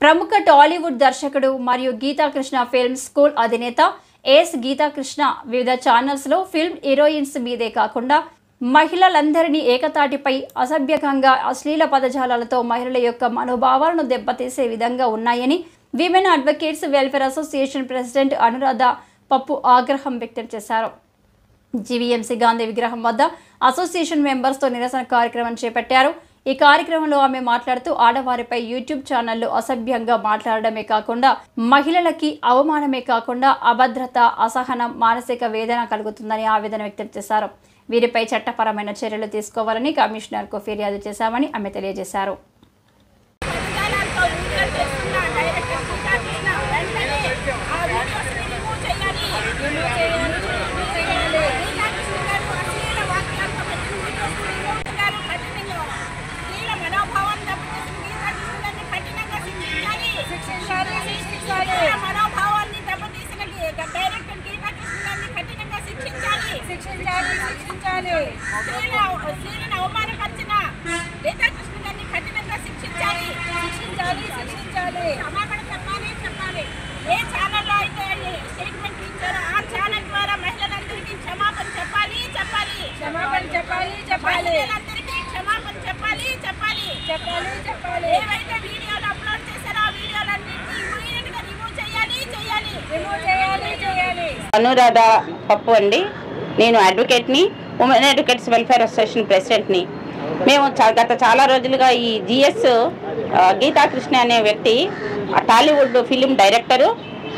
ప్రముఖ టాలీవుడ్ దర్శకుడు మరియు గీతాకృష్ణ ఫిల్మ్ స్కూల్ అధినేత ఎస్ గీతాకృష్ణ వివిధ ఛానల్స్లో ఫిల్మ్ హీరోయిన్స్ మీదే కాకుండా మహిళలందరినీ ఏకతాటిపై అసభ్యకంగా అశ్లీల పదజాలాలతో మహిళల యొక్క మనోభావాలను దెబ్బతీసే విధంగా ఉన్నాయని women advocates welfare association president Anuradha పప్పు ఆగ్రహం వ్యక్తం చేశారు. జీవీఎంసీ గాంధీ విగ్రహం వద్ద అసోసియేషన్ మెంబర్స్తో నిరసన కార్యక్రమం చేపట్టారు. ఈ కార్యక్రమంలో ఆమె మాట్లాడుతూ ఆడవారిపై యూట్యూబ్ ఛానళ్లు అసభ్యంగా మాట్లాడడమే కాకుండా మహిళలకి అవమానమే కాకుండా అభద్రత, అసహనం, మానసిక వేదన కలుగుతుందని ఆవేదన వ్యక్తం చేశారు. వీరిపై చట్టపరమైన చర్యలు తీసుకోవాలని కమిషనర్కు ఫిర్యాదు చేశామని ఆమె తెలియజేశారు. అనురాధ పప్పు అండి. నేను అడ్వకేట్ని, ఉమెన్ అడ్వకేట్స్ వెల్ఫేర్ అసోసియేషన్ ప్రెసిడెంట్ని. మేము గత చాలా రోజులుగా ఈ జిఎస్ గీతాకృష్ణ అనే వ్యక్తి టాలీవుడ్ ఫిలిం డైరెక్టరు,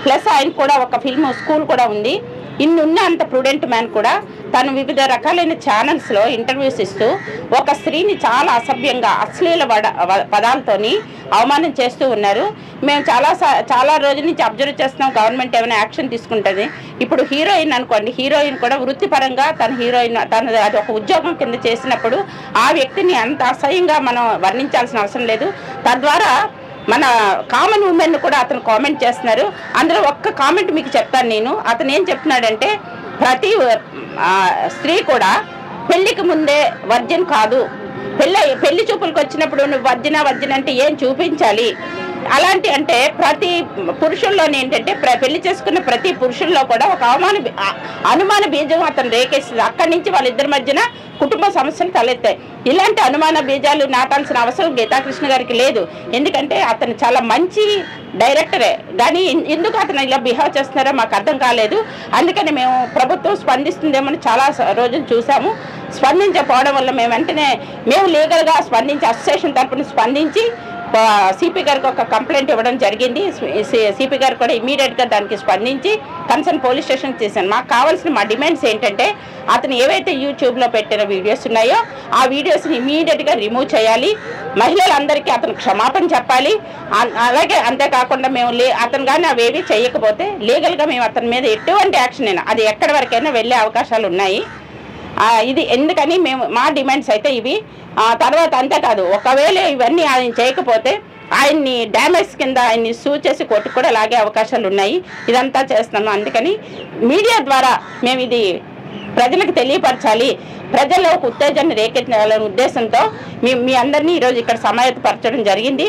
ప్లస్ ఆయన కూడా ఒక ఫిల్మ్ స్కూల్ కూడా ఉంది. ఇన్నున్న అంత ప్రుడెంట్ మ్యాన్ కూడా తను వివిధ రకాలైన ఛానల్స్లో ఇంటర్వ్యూస్ ఇస్తూ ఒక స్త్రీని చాలా అసభ్యంగా అశ్లీల పదాలతోని అవమానం చేస్తూ ఉన్నారు. మేము చాలా రోజుల నుంచి అబ్జర్వ్ చేస్తున్నాం, గవర్నమెంట్ ఏమైనా యాక్షన్ తీసుకుంటుంది. ఇప్పుడు హీరోయిన్ అనుకోండి, హీరోయిన్ కూడా వృత్తిపరంగా తను అది ఒక ఉద్యోగం కింద చేసినప్పుడు ఆ వ్యక్తిని అంత అసహ్యంగా మనం వర్ణించాల్సిన అవసరం లేదు. తద్వారా మన కామన్ ఉమెన్ కూడా అతను కామెంట్ చేస్తున్నారు. అందులో ఒక్క కామెంట్ మీకు చెప్తాను నేను. అతను ఏం చెప్తున్నాడంటే, ప్రతి స్త్రీ కూడా పెళ్లికి ముందే వర్జిన్ కాదు, పెళ్లి చూపులకు వచ్చినప్పుడు నువ్వు వర్జిన అంటే ఏం చూపించాలి. అలాంటి అంటే ప్రతి పురుషుల్లోనే ఏంటంటే పెళ్లి చేసుకున్న ప్రతి పురుషుల్లో కూడా ఒక అనుమాన బీజం అతను రేకేస్తుంది. అక్కడి నుంచి వాళ్ళిద్దరి మధ్యన కుటుంబ సమస్యలు తలెత్తాయి. ఇలాంటి అనుమాన బీజాలు నాటాల్సిన అవసరం గీతాకృష్ణ గారికి లేదు. ఎందుకంటే అతను చాలా మంచి డైరెక్టరే, కానీ ఎందుకు అతను ఇలా బిహేవ్ చేస్తున్నారో మాకు అర్థం కాలేదు. అందుకని మేము ప్రభుత్వం స్పందిస్తుందేమని చాలా రోజులు చూసాము. స్పందించకపోవడం వల్ల మేము లీగల్గా స్పందించి అసోసియేషన్ తరఫున స్పందించి సిపి గారికి ఒక కంప్లైంట్ ఇవ్వడం జరిగింది. సిపి గారు కూడా ఇమీడియట్గా దానికి స్పందించి కన్సర్న్ పోలీస్ స్టేషన్ చేశాను. మాకు కావాల్సిన మా డిమాండ్స్ ఏంటంటే, అతను ఏవైతే యూట్యూబ్లో పెట్టిన వీడియోస్ ఉన్నాయో ఆ వీడియోస్ని ఇమీడియట్గా రిమూవ్ చేయాలి. మహిళలందరికీ అతను క్షమాపణ చెప్పాలి. అలాగే అంతేకాకుండా మేము అతను కానీ అవేవి చేయకపోతే లీగల్గా మేము అతని మీద ఎటువంటి యాక్షన్ అయినా అది ఎక్కడి వరకైనా వెళ్ళే అవకాశాలు ఉన్నాయి. ఇది ఎందుకని మేము మా డిమాండ్స్ అయితే ఇవి. తర్వాత అంతేకాదు, ఒకవేళ ఇవన్నీ ఆయన చేయకపోతే ఆయన్ని డ్యామేజ్ కింద ఆయన్ని సూ చేసి కోర్టు కూడా లాగే అవకాశాలు ఉన్నాయి. ఇదంతా చేస్తున్నాము. అందుకని మీడియా ద్వారా మేము ఇది ప్రజలకు తెలియపరచాలి, ప్రజల్లో ఒక ఉత్తేజాన్ని రేకెత్తాలనే ఉద్దేశంతో మీ అందరినీ ఈరోజు ఇక్కడ సమాయత్తపరచడం జరిగింది.